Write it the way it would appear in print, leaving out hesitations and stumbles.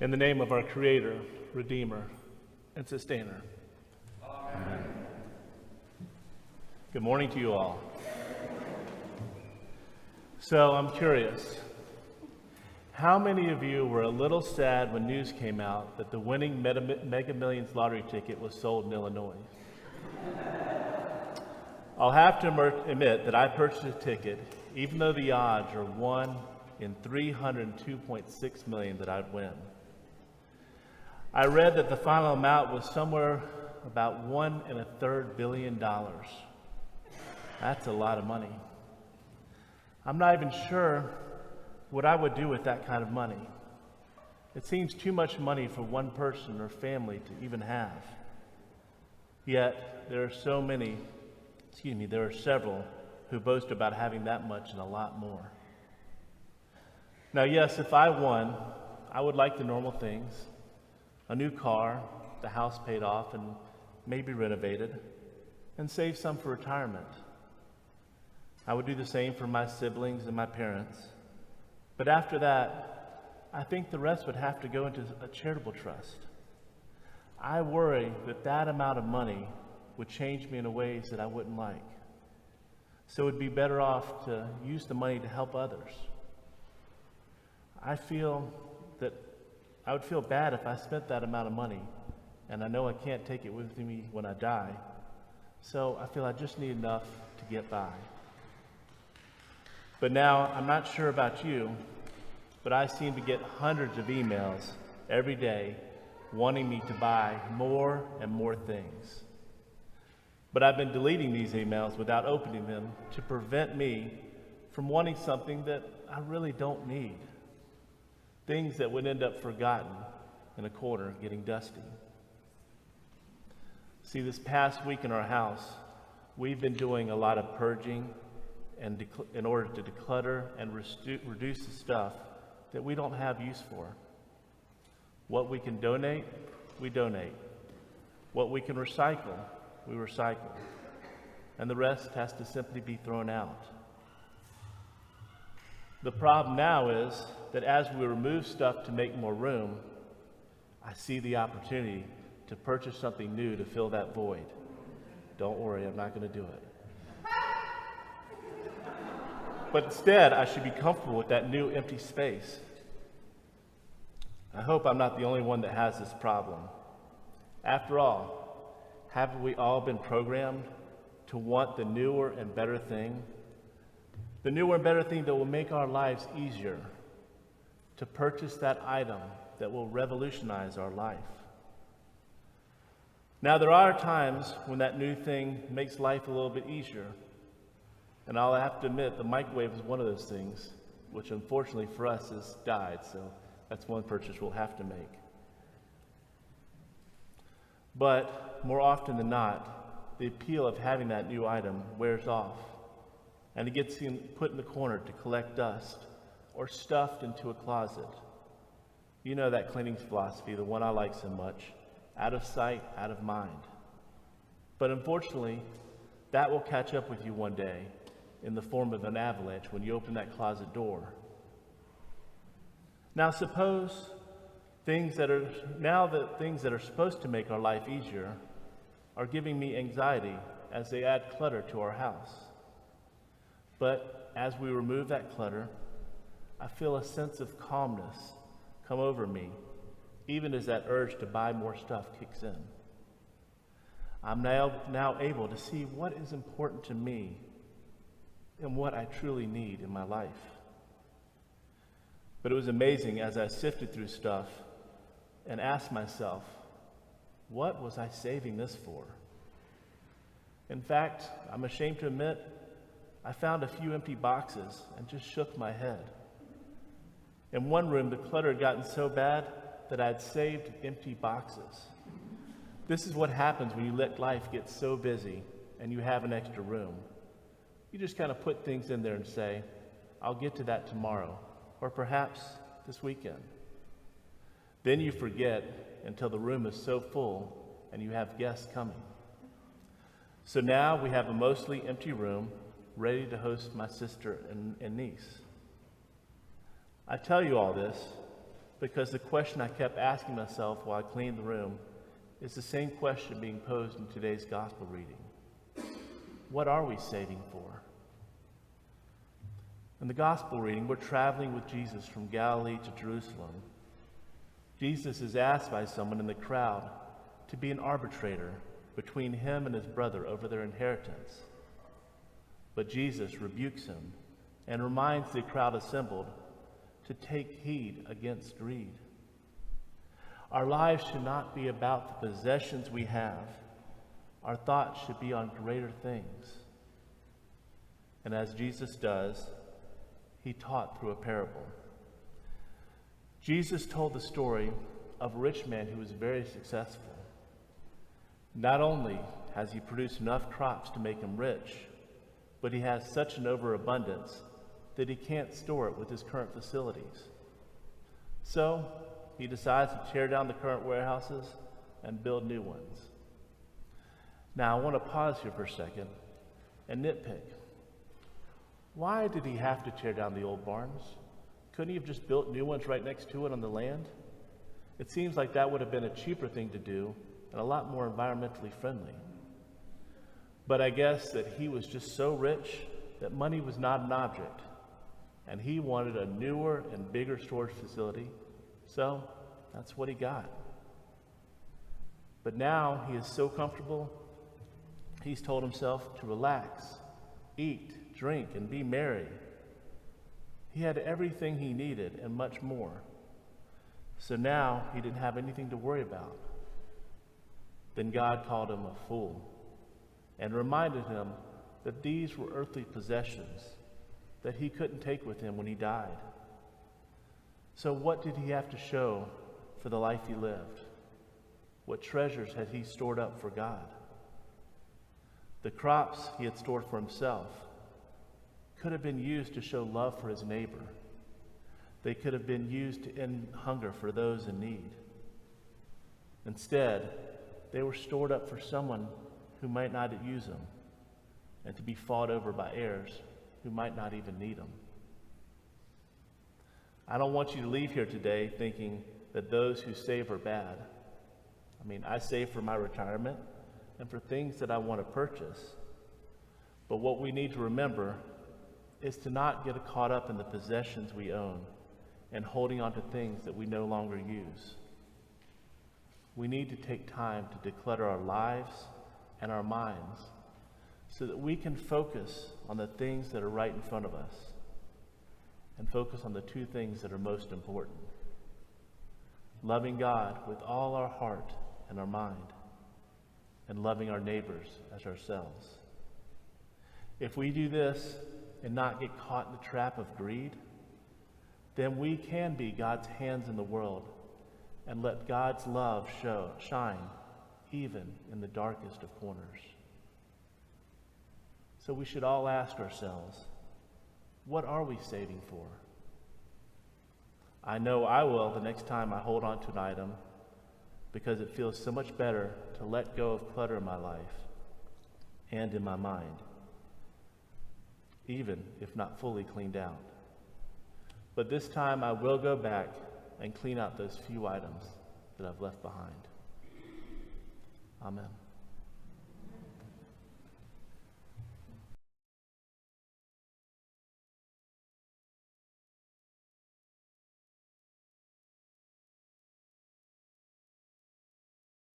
In the name of our Creator, Redeemer, and Sustainer. Amen. Good morning to you all. So I'm curious, how many of you were a little sad when news came out that the winning Mega Millions lottery ticket was sold in Illinois? I'll have to admit that I purchased a ticket, even though the odds are 1 in 302.6 million that I'd win. I read that the final amount was somewhere about $1.33 billion. That's a lot of money. I'm not even sure what I would do with that kind of money. It seems too much money for one person or family to even have. Yet there are several who boast about having that much and a lot more. Now, yes, if I won, I would like the normal things: a new car, the house paid off and maybe renovated, and save some for retirement. I would do the same for my siblings and my parents. But after that, I think the rest would have to go into a charitable trust. I worry that that amount of money would change me in ways that I wouldn't like. So it would be better off to use the money to help others. I feel that I would feel bad if I spent that amount of money, and I know I can't take it with me when I die. So I feel I just need enough to get by. But now, I'm not sure about you, but I seem to get hundreds of emails every day wanting me to buy more and more things. But I've been deleting these emails without opening them to prevent me from wanting something that I really don't need. Things that would end up forgotten in a corner getting dusty. See, this past week in our house, we've been doing a lot of purging and in order to declutter and reduce the stuff that we don't have use for. What we can donate, we donate. What we can recycle, we recycle. And the rest has to simply be thrown out. The problem now is that as we remove stuff to make more room, I see the opportunity to purchase something new to fill that void. Don't worry, I'm not going to do it. But instead, I should be comfortable with that new empty space. I hope I'm not the only one that has this problem. After all, haven't we all been programmed to want the newer and better thing? The newer and better thing that will make our lives easier, to purchase that item that will revolutionize our life. Now, there are times when that new thing makes life a little bit easier. And I'll have to admit, the microwave is one of those things, which unfortunately for us has died, so that's one purchase we'll have to make. But more often than not, the appeal of having that new item wears off, and it gets put in the corner to collect dust or stuffed into a closet. You know that cleaning philosophy, the one I like so much: out of sight, out of mind. But unfortunately, that will catch up with you one day in the form of an avalanche when you open that closet door. Now suppose things that are supposed to make our life easier are giving me anxiety as they add clutter to our house. But as we remove that clutter, I feel a sense of calmness come over me, even as that urge to buy more stuff kicks in. I'm now able to see what is important to me and what I truly need in my life. But it was amazing as I sifted through stuff and asked myself, what was I saving this for? In fact, I'm ashamed to admit, I found a few empty boxes and just shook my head. In one room, the clutter had gotten so bad that I had saved empty boxes. This is what happens when you let life get so busy and you have an extra room. You just kind of put things in there and say, I'll get to that tomorrow, or perhaps this weekend. Then you forget until the room is so full and you have guests coming. So now we have a mostly empty room ready to host my sister and niece. I tell you all this because the question I kept asking myself while I cleaned the room is the same question being posed in today's gospel reading. What are we saving for? In the gospel reading, we're traveling with Jesus from Galilee to Jerusalem. Jesus is asked by someone in the crowd to be an arbitrator between him and his brother over their inheritance. But Jesus rebukes him and reminds the crowd assembled to take heed against greed. Our lives should not be about the possessions we have. Our thoughts should be on greater things. And as Jesus does, he taught through a parable. Jesus told the story of a rich man who was very successful. Not only has he produced enough crops to make him rich, but he has such an overabundance that he can't store it with his current facilities. So he decides to tear down the current warehouses and build new ones. Now I want to pause here for a second and nitpick. Why did he have to tear down the old barns? Couldn't he have just built new ones right next to it on the land? It seems like that would have been a cheaper thing to do and a lot more environmentally friendly. But I guess that he was just so rich that money was not an object, and he wanted a newer and bigger storage facility, so that's what he got. But now he is so comfortable, he's told himself to relax, eat, drink, and be merry. He had everything he needed and much more. So now he didn't have anything to worry about. Then God called him a fool and reminded him that these were earthly possessions that he couldn't take with him when he died. So what did he have to show for the life he lived? What treasures had he stored up for God? The crops he had stored for himself could have been used to show love for his neighbor. They could have been used to end hunger for those in need. Instead, they were stored up for someone who might not use them, and to be fought over by heirs who might not even need them. I don't want you to leave here today thinking that those who save are bad. I save for my retirement and for things that I want to purchase. But what we need to remember is to not get caught up in the possessions we own and holding on to things that we no longer use. We need to take time to declutter our lives and our minds so that we can focus on the things that are right in front of us and focus on the two things that are most important: loving God with all our heart and our mind, and loving our neighbors as ourselves. If we do this and not get caught in the trap of greed, then we can be God's hands in the world and let God's love shine even in the darkest of corners. So we should all ask ourselves, what are we saving for? I know I will the next time I hold on to an item, because it feels so much better to let go of clutter in my life and in my mind, even if not fully cleaned out. But this time I will go back and clean out those few items that I've left behind. Amen.